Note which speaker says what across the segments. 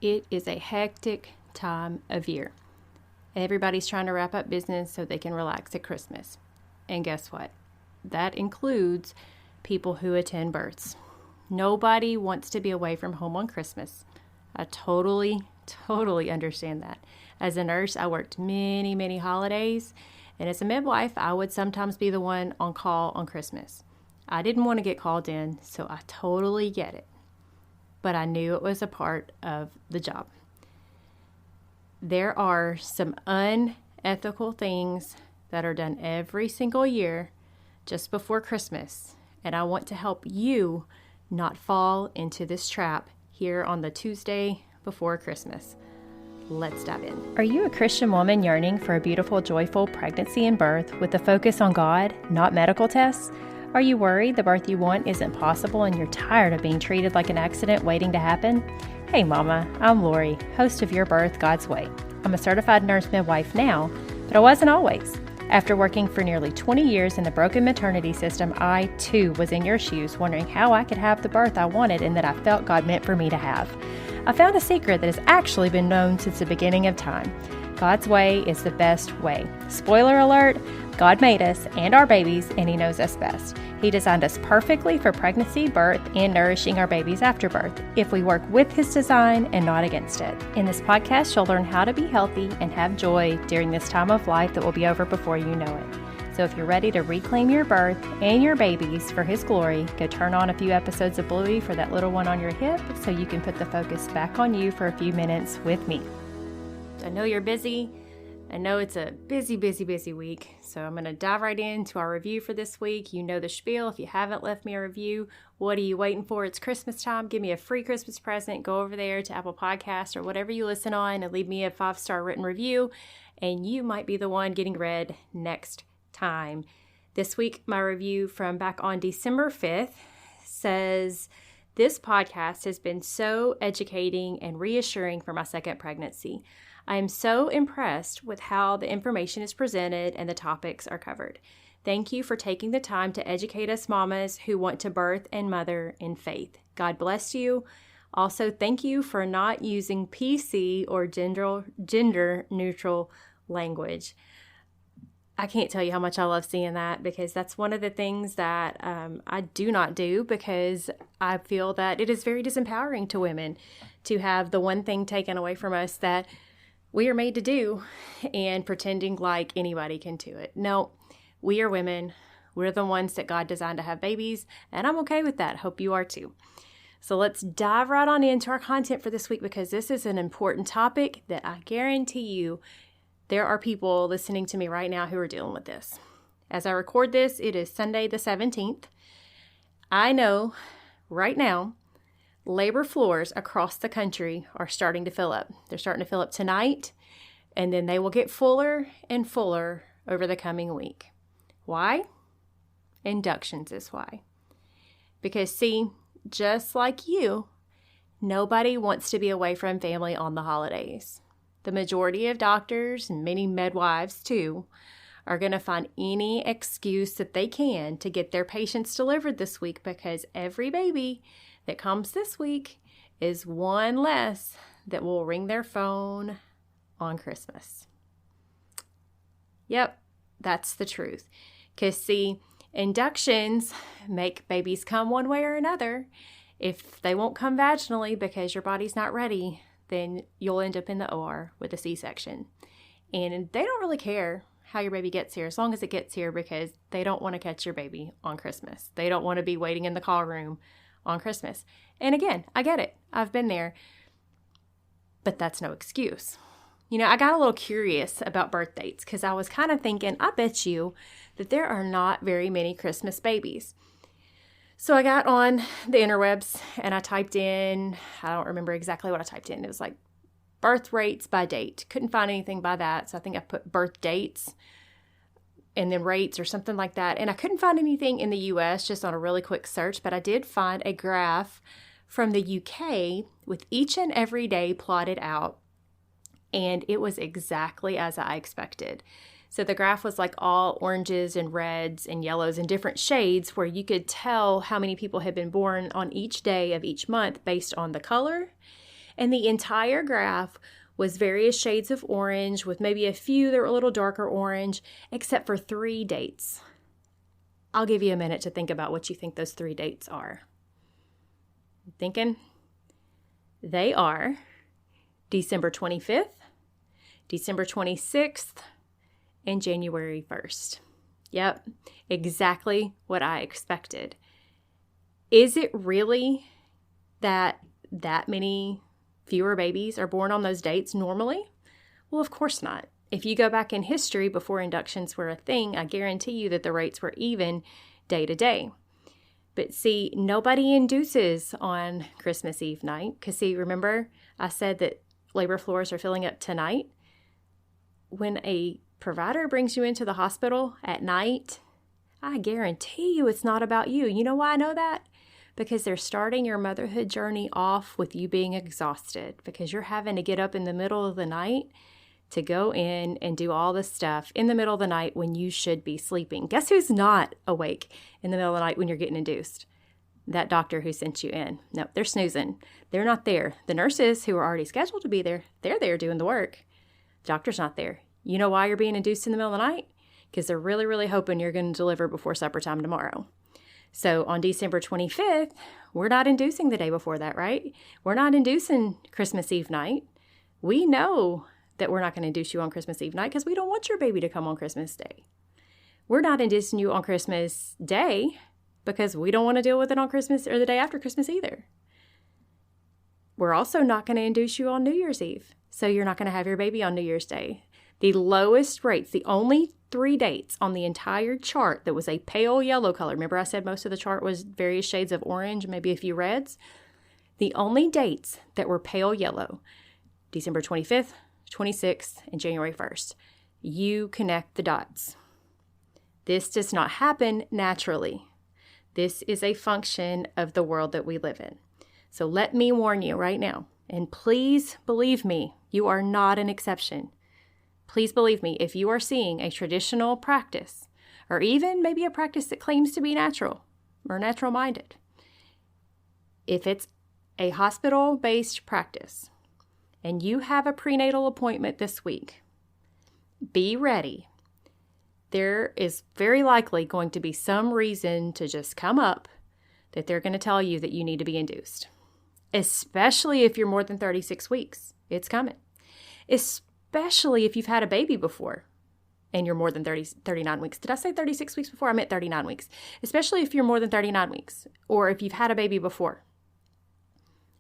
Speaker 1: It is a hectic time of year. Everybody's trying to wrap up business so they can relax at Christmas. And guess what? That includes people who attend births. Nobody wants to be away from home on Christmas. I totally understand that. As a nurse, I worked many holidays. And as a midwife, I would sometimes be the one on call on Christmas. I didn't want to get called in, so I totally get it. But I knew it was a part of the job. There are some unethical things that are done every single year just before Christmas, and I want to help you not fall into this trap here on the Tuesday before Christmas. Let's dive in. Are you a Christian woman yearning for a beautiful, joyful pregnancy and birth with a focus on God, not medical tests? Are you worried the birth you want isn't possible and you're tired of being treated like an accident waiting to happen? Hey Mama, I'm Lori, host of Your Birth God's Way. I'm a certified nurse midwife now, but I wasn't always. After working for nearly 20 years in the broken maternity system, I too was in your shoes wondering how I could have the birth I wanted and that I felt God meant for me to have. I found a secret that has actually been known since the beginning of time. God's way is the best way. Spoiler alert, God made us and our babies, and He knows us best. He designed us perfectly for pregnancy, birth, and nourishing our babies after birth, if we work with His design and not against it. In this podcast, you'll learn how to be healthy and have joy during this time of life that will be over before you know it. So if you're ready to reclaim your birth and your babies for His glory, go turn on a few episodes of Bluey for that little one on your hip so you can put the focus back on you for a few minutes with me. I know you're busy. I know it's a busy week, so I'm going to dive right into our review for this week. You know the spiel. If you haven't left me a review, what are you waiting for? It's Christmas time. Give me a free Christmas present. Go over there to Apple Podcasts or whatever you listen on and leave me a 5-star written review, and you might be the one getting read next time. This week, my review from back on December 5th says, "This podcast has been so educating and reassuring for my second pregnancy. I am so impressed with how the information is presented and the topics are covered. Thank you for taking the time to educate us mamas who want to birth and mother in faith. God bless you. Also, thank you for not using PC or gender neutral language." I can't tell you how much I love seeing that, because that's one of the things that I do not do, because I feel that it is very disempowering to women to have the one thing taken away from us that we are made to do, and pretending like anybody can do it. No, we are women. We're the ones that God designed to have babies, and I'm okay with that. Hope you are too. So let's dive right on into our content for this week, because this is an important topic that I guarantee you there are people listening to me right now who are dealing with this. As I record this, it is Sunday the 17th. I know right now labor floors across the country are starting to fill up. They're starting to fill up tonight, and then they will get fuller and fuller over the coming week. Why? Inductions is why. Because see, just like you, nobody wants to be away from family on the holidays. The majority of doctors, and many midwives too, are going to find any excuse that they can to get their patients delivered this week, because every baby that comes this week is one less that will ring their phone on Christmas. Yep, that's the truth. Because see, inductions make babies come one way or another. If they won't come vaginally because your body's not ready, then you'll end up in the OR with a C-section. And they don't really care how your baby gets here, as long as it gets here, because they don't want to catch your baby on Christmas. They don't want to be waiting in the call room on Christmas. And again, I get it. I've been there. But that's no excuse. You know, I got a little curious about birth dates, because I was kind of thinking, I bet you that there are not very many Christmas babies. So I got on the interwebs and I typed in, I don't remember exactly what I typed in. It was like birth rates by date. Couldn't find anything by that. So I think I put birth dates and then rates or something like that. And I couldn't find anything in the US just on a really quick search, but I did find a graph from the UK with each and every day plotted out. And it was exactly as I expected. So the graph was like all oranges and reds and yellows and different shades, where you could tell how many people had been born on each day of each month based on the color And the entire graph was various shades of orange with maybe a few that were a little darker orange, except for 3 dates. I'll give you a minute to think about what you think those 3 dates are. Thinking? They are December 25th, December 26th, and January 1st. Yep, exactly what I expected. Is it really that many fewer babies are born on those dates normally? Well, of course not. If you go back in history before inductions were a thing, I guarantee you that the rates were even day to day. But see, nobody induces on Christmas Eve night. Because see, remember I said that labor floors are filling up tonight? When a provider brings you into the hospital at night, I guarantee you it's not about you. You know why I know that? Because they're starting your motherhood journey off with you being exhausted, because you're having to get up in the middle of the night to go in and do all this stuff in the middle of the night when you should be sleeping. Guess who's not awake in the middle of the night when you're getting induced? That doctor who sent you in. No, they're snoozing. They're not there. The nurses who are already scheduled to be there, they're there doing the work. The doctor's not there. You know why you're being induced in the middle of the night? Because they're really, really hoping you're going to deliver before supper time tomorrow. So on December 25th, we're not inducing the day before that, right? We're not inducing Christmas Eve night. We know that we're not going to induce you on Christmas Eve night because we don't want your baby to come on Christmas Day. We're not inducing you on Christmas Day because we don't want to deal with it on Christmas or the day after Christmas either. We're also not going to induce you on New Year's Eve, so you're not going to have your baby on New Year's Day. The lowest rates, the only 3 dates on the entire chart that was a pale yellow color. Remember I said most of the chart was various shades of orange, maybe a few reds? The only dates that were pale yellow, December 25th, 26th, and January 1st. You connect the dots. This does not happen naturally. This is a function of the world that we live in. So let me warn you right now, and please believe me, you are not an exception. Please believe me, if you are seeing a traditional practice, or even maybe a practice that claims to be natural or natural-minded, if it's a hospital-based practice and you have a prenatal appointment this week, be ready. There is very likely going to be some reason to just come up that they're going to tell you that you need to be induced, especially if you're more than 36 weeks. It's coming. Especially if you've had a baby before and you're more than 39 weeks. Did I say 36 weeks before? I meant 39 weeks. Especially if you're more than 39 weeks or if you've had a baby before.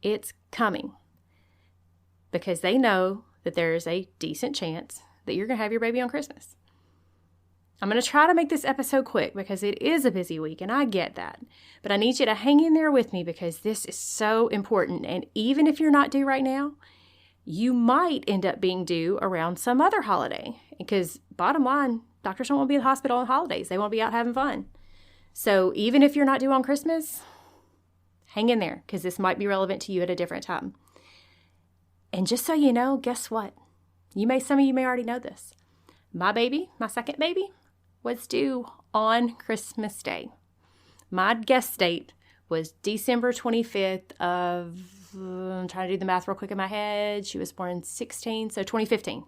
Speaker 1: It's coming because they know that there is a decent chance that you're going to have your baby on Christmas. I'm going to try to make this episode quick because it is a busy week and I get that. But I need you to hang in there with me because this is so important. And even if you're not due right now, you might end up being due around some other holiday because bottom line, doctors don't want to be in the hospital on holidays. They want to be out having fun. So even if you're not due on Christmas, hang in there because this might be relevant to you at a different time. And just so you know, guess what? Some of you may already know this. My baby, my second baby, was due on Christmas Day. My guest date was December 25th of, I'm trying to do the math real quick in my head. She was born in 16, so 2015.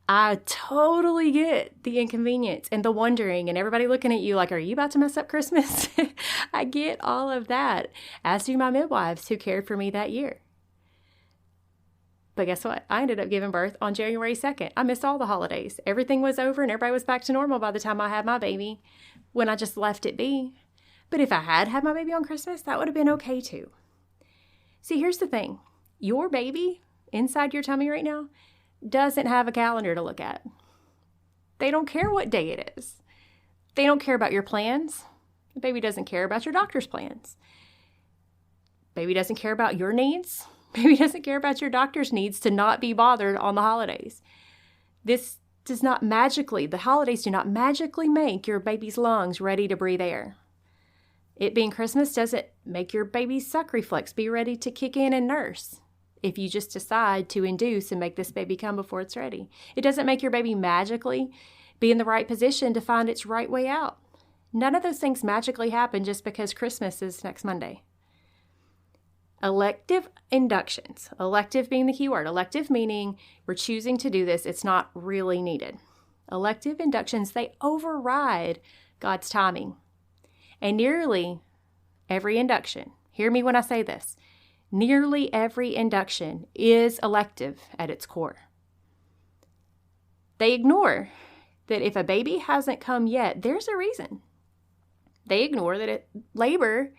Speaker 1: I totally get the inconvenience and the wondering and everybody looking at you like, are you about to mess up Christmas? I get all of that, as do my midwives who cared for me that year. But guess what? I ended up giving birth on January 2nd. I missed all the holidays. Everything was over and everybody was back to normal by the time I had my baby when I just left it be. But if I had my baby on Christmas, that would have been okay too. See, here's the thing. Your baby inside your tummy right now doesn't have a calendar to look at. They don't care what day it is. They don't care about your plans. The baby doesn't care about your doctor's plans. Baby doesn't care about your needs. Baby doesn't care about your doctor's needs to not be bothered on the holidays. This does not magically, the holidays do not magically make your baby's lungs ready to breathe air. It being Christmas doesn't make your baby's suck reflex be ready to kick in and nurse if you just decide to induce and make this baby come before it's ready. It doesn't make your baby magically be in the right position to find its right way out. None of those things magically happen just because Christmas is next Monday. Elective inductions. Elective being the key word. Elective meaning we're choosing to do this. It's not really needed. Elective inductions, they override God's timing. And nearly every induction, hear me when I say this, nearly every induction is elective at its core. They ignore that if a baby hasn't come yet, there's a reason. They ignore that labor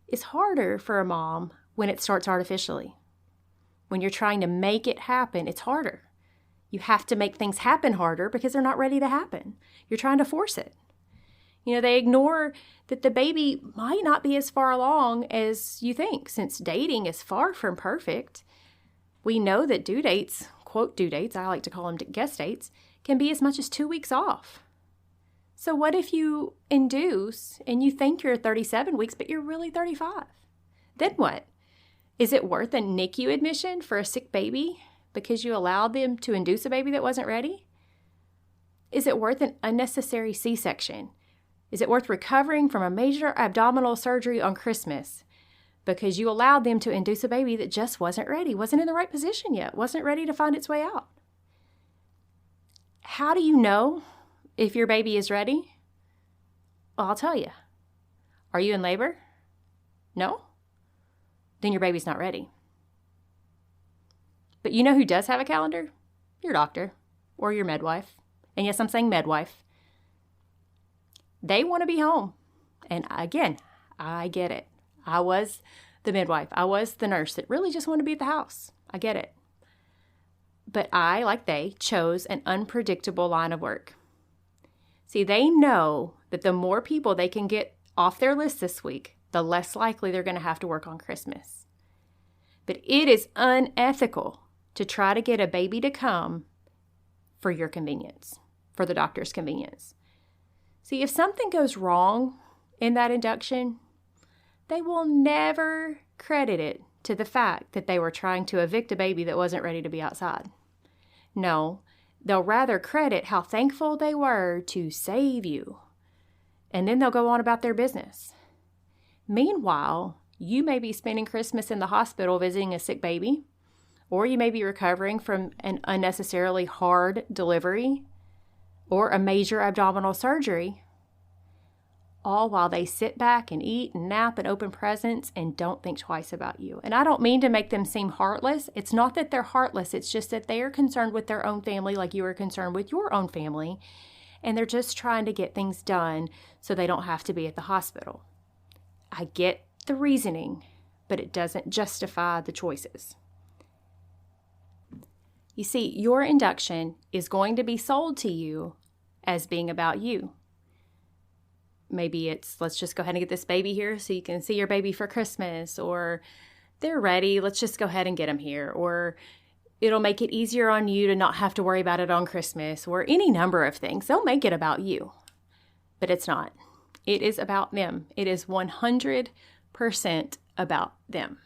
Speaker 1: is harder for a mom when it starts artificially. When you're trying to make it happen, it's harder. You have to make things happen harder because they're not ready to happen. You're trying to force it. They ignore that the baby might not be as far along as you think, since dating is far from perfect. We know that due dates, quote due dates, I like to call them guest dates, can be as much as 2 weeks off. So what if you induce and you think you're 37 weeks, but you're really 35? Then what? Is it worth a NICU admission for a sick baby because you allowed them to induce a baby that wasn't ready? Is it worth an unnecessary C-section? Is it worth recovering from a major abdominal surgery on Christmas because you allowed them to induce a baby that just wasn't ready, wasn't in the right position yet, wasn't ready to find its way out? How do you know if your baby is ready? Well, I'll tell you. Are you in labor? No? Then your baby's not ready. But you know who does have a calendar? Your doctor or your midwife. And yes, I'm saying midwife. They want to be home. And again, I get it. I was the midwife. I was the nurse that really just wanted to be at the house. I get it. But I, like they, chose an unpredictable line of work. See, they know that the more people they can get off their list this week, the less likely they're going to have to work on Christmas. But it is unethical to try to get a baby to come for your convenience, for the doctor's convenience. See, if something goes wrong in that induction, they will never credit it to the fact that they were trying to evict a baby that wasn't ready to be outside. No, they'll rather credit how thankful they were to save you. And then they'll go on about their business. Meanwhile, you may be spending Christmas in the hospital visiting a sick baby, or you may be recovering from an unnecessarily hard delivery, or a major abdominal surgery, all while they sit back and eat and nap and open presents and don't think twice about you. And I don't mean to make them seem heartless. It's not that they're heartless. It's just that they are concerned with their own family like you are concerned with your own family. And they're just trying to get things done so they don't have to be at the hospital. I get the reasoning, but it doesn't justify the choices. You see, your induction is going to be sold to you as being about you. Maybe it's, let's just go ahead and get this baby here so you can see your baby for Christmas, or they're ready, let's just go ahead and get them here, or it'll make it easier on you to not have to worry about it on Christmas, or any number of things. They'll make it about you, but it's not. It is about them. It is 100% about them.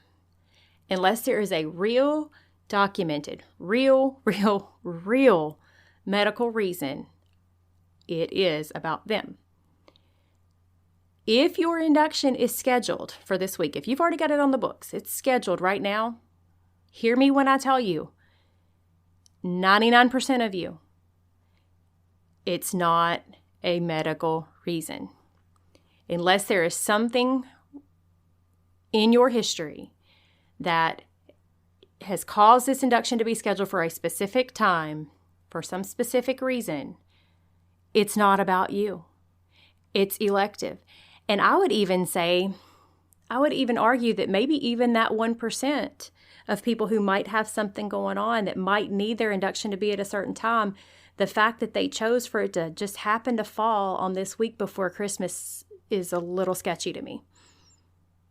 Speaker 1: Unless there is a real documented, real medical reason, it is about them. If your induction is scheduled for this week, if you've already got it on the books, it's scheduled right now, hear me when I tell you, 99% of you, it's not a medical reason. Unless there is something in your history that has caused this induction to be scheduled for a specific time, for some specific reason, it's not about you. It's elective. And I would even argue that maybe even that 1% of people who might have something going on that might need their induction to be at a certain time, the fact that they chose for it to just happen to fall on this week before Christmas is a little sketchy to me.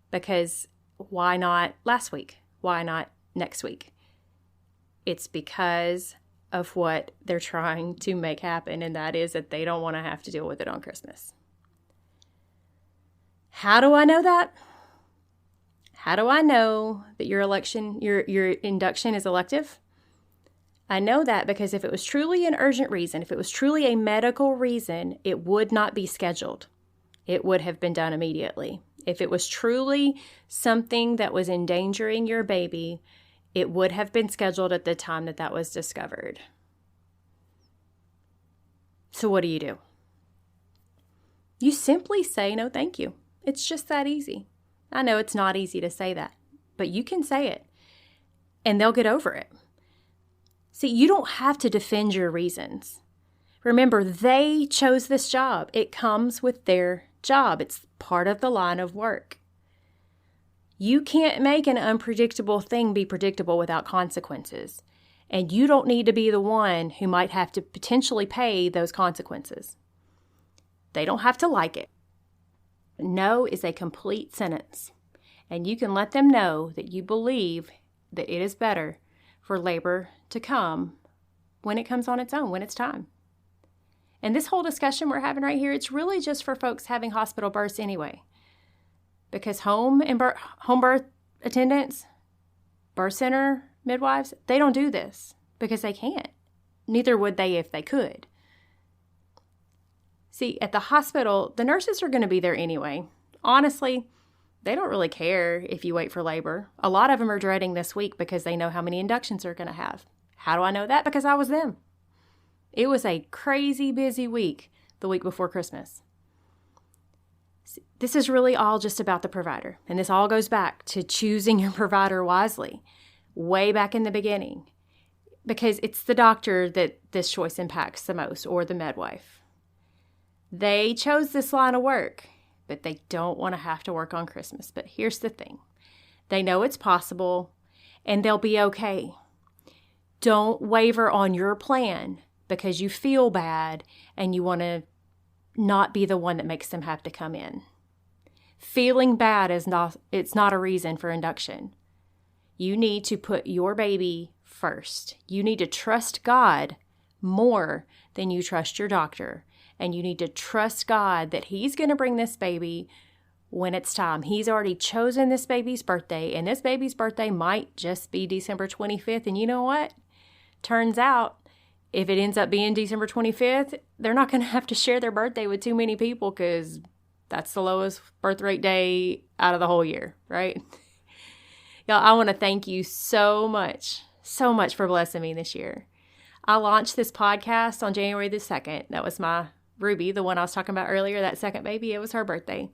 Speaker 1: Because why not last week? Why not next week? It's because of what they're trying to make happen, and that is that they don't want to have to deal with it on Christmas. How do I know that? How do I know that your induction is elective? I know that because if it was truly an urgent reason, if it was truly a medical reason, it would not be scheduled. It would have been done immediately. If it was truly something that was endangering your baby, it would have been scheduled at the time that that was discovered. So what do? You simply say no thank you. It's just that easy. I know it's not easy to say that, but you can say it and they'll get over it. See, you don't have to defend your reasons. Remember, they chose this job. It comes with their job. It's part of the line of work. You can't make an unpredictable thing be predictable without consequences. And you don't need to be the one who might have to potentially pay those consequences. They don't have to like it. No is a complete sentence. And you can let them know that you believe that it is better for labor to come when it comes on its own, when it's time. And this whole discussion we're having right here, it's really just for folks having hospital births anyway. Because home birth attendants, birth center midwives, they don't do this because they can't. Neither would they if they could. See, at the hospital, the nurses are going to be there anyway. Honestly, they don't really care if you wait for labor. A lot of them are dreading this week because they know how many inductions they're going to have. How do I know that? Because I was them. It was a crazy busy week the week before Christmas. This is really all just about the provider. And this all goes back to choosing your provider wisely, way back in the beginning. Because it's the doctor that this choice impacts the most, or the midwife. They chose this line of work, but they don't want to have to work on Christmas. But here's the thing. They know it's possible, and they'll be okay. Don't waver on your plan because you feel bad and you want to not be the one that makes them have to come in. Feeling bad it's not a reason for induction. You need to put your baby first. You need to trust God more than you trust your doctor. And you need to trust God that He's going to bring this baby when it's time. He's already chosen this baby's birthday, and this baby's birthday might just be December 25th. And you know what? Turns out, if it ends up being December 25th, they're not going to have to share their birthday with too many people because that's the lowest birth rate day out of the whole year, right? Y'all, I want to thank you so much for blessing me this year. I launched this podcast on January the 2nd. That was my Ruby, the one I was talking about earlier, that second baby. It was her birthday.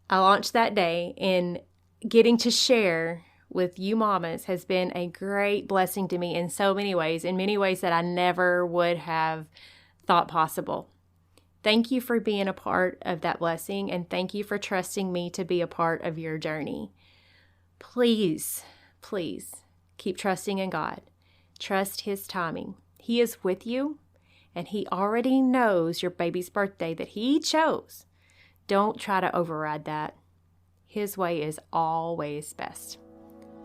Speaker 1: I launched that day, and getting to share with you mamas has been a great blessing to me in so many ways that I never would have thought possible. Thank you for being a part of that blessing, and thank you for trusting me to be a part of your journey. Please, please keep trusting in God. Trust His timing. He is with you, and He already knows your baby's birthday that He chose. Don't try to override that. His way is always best.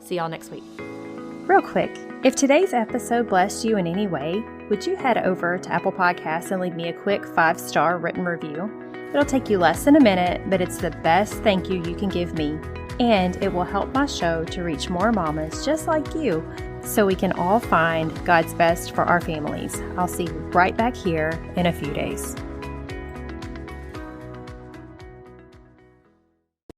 Speaker 1: See y'all next week. Real quick, if today's episode blessed you in any way, would you head over to Apple Podcasts and leave me a quick 5-star written review? It'll take you less than a minute, but it's the best thank you can give me. And it will help my show to reach more mamas just like you, so we can all find God's best for our families. I'll see you right back here in a few days.